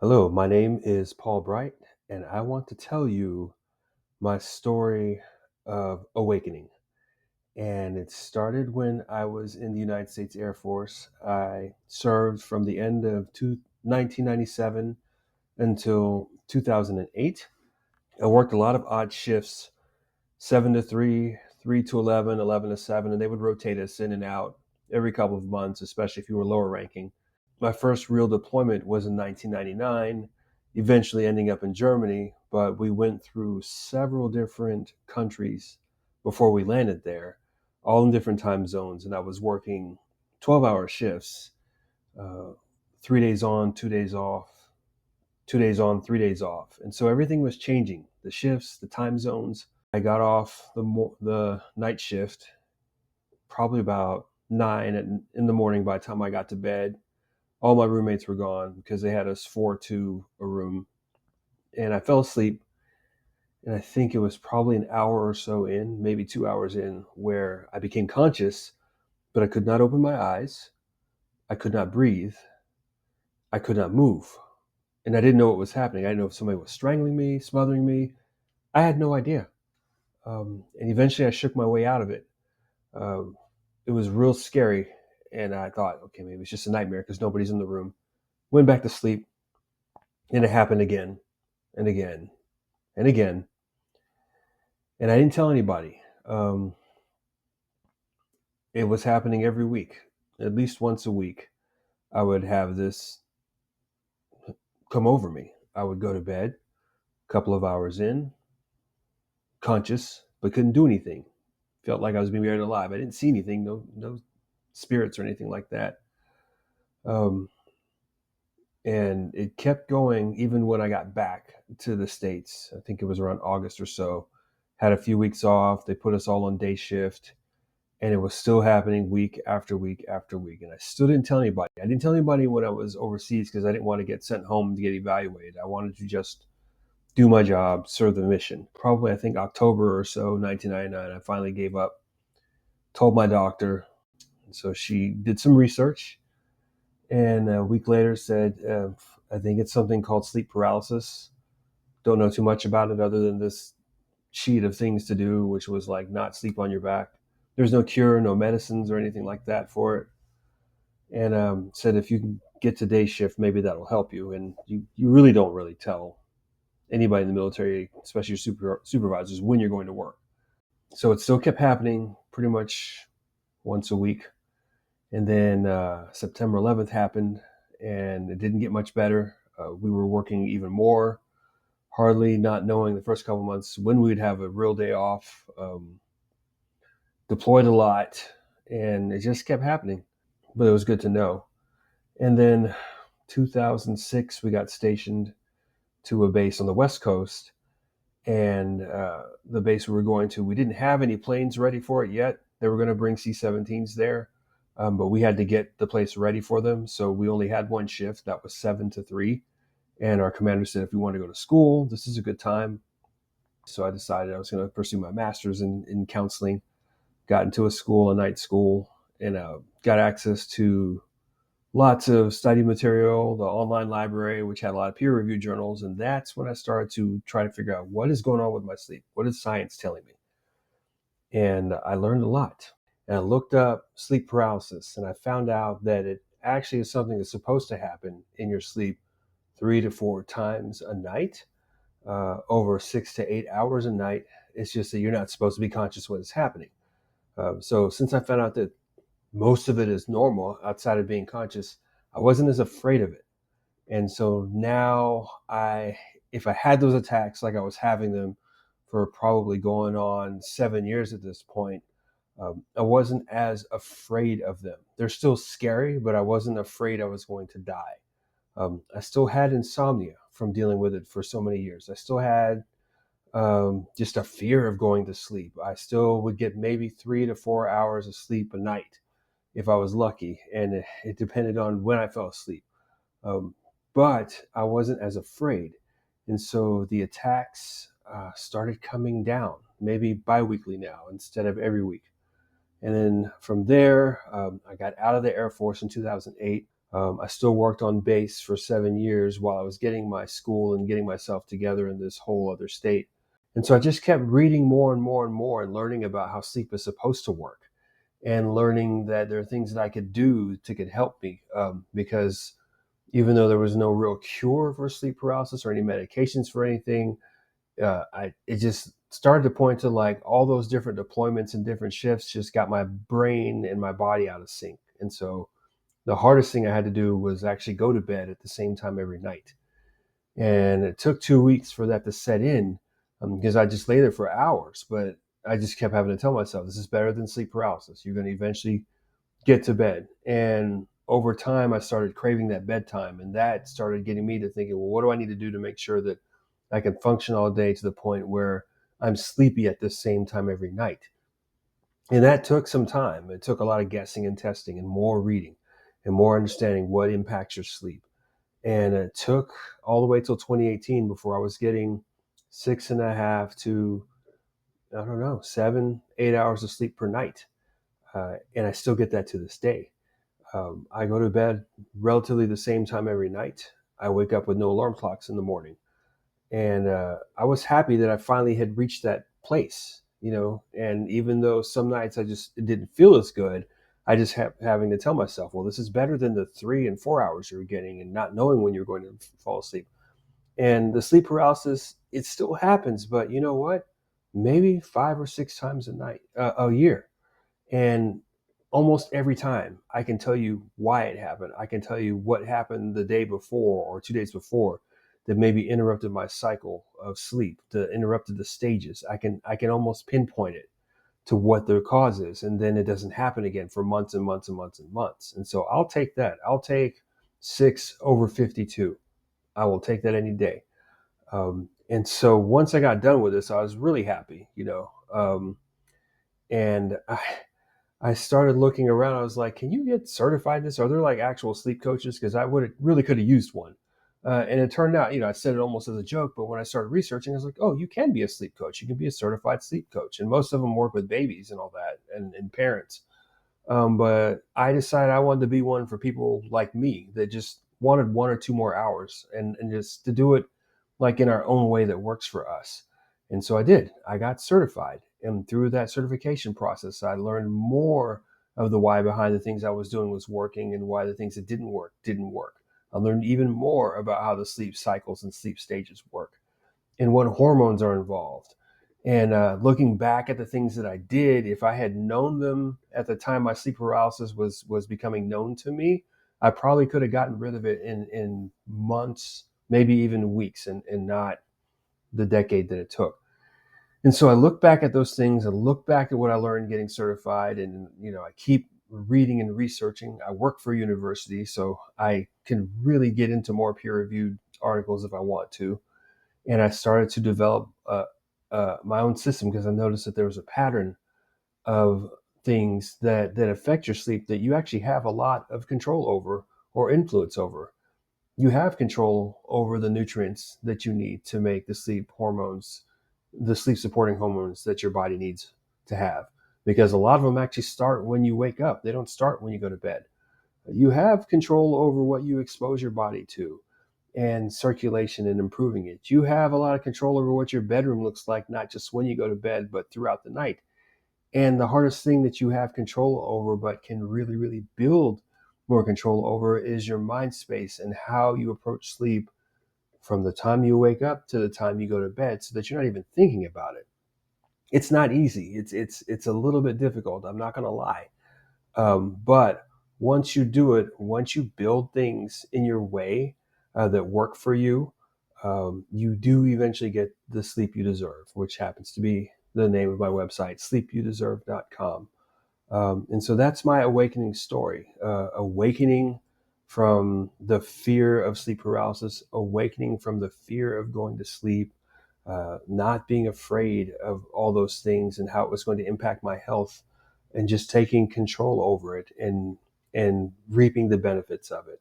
Hello, my name is Paul Bright, and I want to tell you my story of awakening. And it started when I was in the United States Air Force. I served from the end of 1997 until 2008. I worked a lot of odd shifts, 7 to 3, 3 to 11, 11 to 7, and they would rotate us in and out every couple of months, especially if you were lower ranking. My first real deployment was in 1999, eventually ending up in Germany, but we went through several different countries before we landed there, all in different time zones. And I was working 12-hour shifts, uh, 3 days on, 2 days off, 2 days on, 3 days off. And so everything was changing, the shifts, the time zones. I got off the night shift probably about 9 in the morning by the time I got to bed. All my roommates were gone because they had us 4-2 a room. And I fell asleep. And I think it was probably an hour or so in, maybe 2 hours in, where I became conscious, but I could not open my eyes. I could not breathe. I could not move. And I didn't know what was happening. I didn't know if somebody was strangling me, smothering me. I had no idea. And eventually I shook my way out of it. Um, it was real scary. And I thought, okay, maybe it's just a nightmare because nobody's in the room. Went back to sleep. And it happened again and again and again. And I didn't tell anybody. It was happening every week, at least once a week. I would have this come over me. I would go to bed, a couple of hours in, conscious, but couldn't do anything. Felt like I was being buried alive. I didn't see anything, no spirits or anything like that. Um, and it kept going even when I got back to the States. I think it was around August or so. Had a few weeks off. They put us all on day shift, and it was still happening week after week after week. And I still didn't tell anybody. I didn't tell anybody when I was overseas because I didn't want to get sent home to get evaluated. I wanted to just do my job, serve the mission. Probably, I think, October or so, 1999, I finally gave up, told my doctor. And so she did some research, and a week later said, I think it's something called sleep paralysis. Don't know too much about it other than this sheet of things to do, which was like not sleep on your back. There's no cure, no medicines or anything like that for it. And said if you can get to day shift, maybe that'll help you. And you really don't really tell anybody in the military, especially your supervisors, when you're going to work. So it still kept happening pretty much once a week. And then September 11th happened, and it didn't get much better. We were working even more, hardly not knowing the first couple months when we'd have a real day off. Deployed a lot, and it just kept happening. But it was good to know. And then 2006, we got stationed to a base on the West Coast. And the base we were going to, we didn't have any planes ready for it yet. They were going to bring C-17s there, but we had to get the place ready for them. So we only had one shift that was 7 to 3. And our commander said, if we want to go to school, this is a good time. So I decided I was going to pursue my master's in counseling, got into a night school, and got access to lots of study material, the online library, which had a lot of peer reviewed journals. And that's when I started to try to figure out what is going on with my sleep. What is science telling me? And I learned a lot. And I looked up sleep paralysis, and I found out that it actually is something that's supposed to happen in your sleep 3 to 4 times a night, over 6 to 8 hours a night. It's just that you're not supposed to be conscious when it's happening. So since I found out that most of it is normal outside of being conscious, I wasn't as afraid of it. And so now if I had those attacks like I was having them for probably going on 7 years at this point, I wasn't as afraid of them. They're still scary, but I wasn't afraid I was going to die. I still had insomnia from dealing with it for so many years. I still had just a fear of going to sleep. I still would get maybe 3 to 4 hours of sleep a night if I was lucky, and it depended on when I fell asleep. Um, but I wasn't as afraid. And so the attacks started coming down, maybe biweekly now instead of every week. And then from there, I got out of the Air Force in 2008. I still worked on base for 7 years while I was getting my school and getting myself together in this whole other state. And so I just kept reading more and more and more and learning about how sleep is supposed to work, and learning that there are things that I could do to could help me, because even though there was no real cure for sleep paralysis or any medications for anything, it just started to point to like all those different deployments and different shifts just got my brain and my body out of sync. And so the hardest thing I had to do was actually go to bed at the same time every night. And it took 2 weeks for that to set in, because I just lay there for hours. But I just kept having to tell myself, this is better than sleep paralysis. You're going to eventually get to bed. And over time, I started craving that bedtime. And that started getting me to thinking, well, what do I need to do to make sure that I can function all day to the point where I'm sleepy at the same time every night? And that took some time. It took a lot of guessing and testing and more reading and more understanding what impacts your sleep. And it took all the way till 2018 before I was getting 6.5 to, I don't know, 7, 8 hours of sleep per night. And I still get that to this day. I go to bed relatively the same time every night. I wake up with no alarm clocks in the morning. And I was happy that I finally had reached that place, you know. And even though some nights I just it didn't feel as good, I just having to tell myself, well, this is better than the 3 and 4 hours you're getting and not knowing when you're going to fall asleep. And the sleep paralysis, it still happens, but you know what? Maybe 5 or 6 times a year. And almost every time I can tell you why it happened. I can tell you what happened the day before or 2 days before that maybe interrupted my cycle of sleep, that interrupted the stages. I can almost pinpoint it to what the cause is, and then it doesn't happen again for months and months and months and months. And so I'll take that. I'll take 6/52. I will take that any day. And so once I got done with this, I was really happy, you know. And I started looking around. I was like, can you get certified in this? Are there like actual sleep coaches? Because I would really could have used one. And it turned out, you know, I said it almost as a joke, but when I started researching, I was like, oh, you can be a sleep coach. You can be a certified sleep coach. And most of them work with babies and all that, and parents. But I decided I wanted to be one for people like me that just wanted 1 or 2 more hours, and just to do it like in our own way that works for us. And so I did. I got certified. And through that certification process, I learned more of the why behind the things I was doing was working and why the things that didn't work didn't work. I learned even more about how the sleep cycles and sleep stages work and what hormones are involved. And looking back at the things that I did, if I had known them at the time my sleep paralysis was becoming known to me, I probably could have gotten rid of it in months, maybe even weeks, and not the decade that it took. And so I look back at those things. I look back at what I learned getting certified, and you know, I keep reading and researching. I work for a university, so I can really get into more peer-reviewed articles if I want to. And I started to develop my own system because I noticed that there was a pattern of things that affect your sleep that you actually have a lot of control over or influence over. You have control over the nutrients that you need to make the sleep hormones, the sleep supporting hormones that your body needs to have. Because a lot of them actually start when you wake up. They don't start when you go to bed. You have control over what you expose your body to and circulation and improving it. You have a lot of control over what your bedroom looks like, not just when you go to bed, but throughout the night. And the hardest thing that you have control over, but can really, really build more control over, is your mind space and how you approach sleep from the time you wake up to the time you go to bed, so that you're not even thinking about it. It's not easy. It's a little bit difficult. I'm not going to lie. But once you do it, once you build things in your way that work for you, you do eventually get the sleep you deserve, which happens to be the name of my website, sleepyoudeserve.com. And so that's my awakening story, awakening from the fear of sleep paralysis, awakening from the fear of going to sleep, not being afraid of all those things and how it was going to impact my health, and just taking control over it and reaping the benefits of it.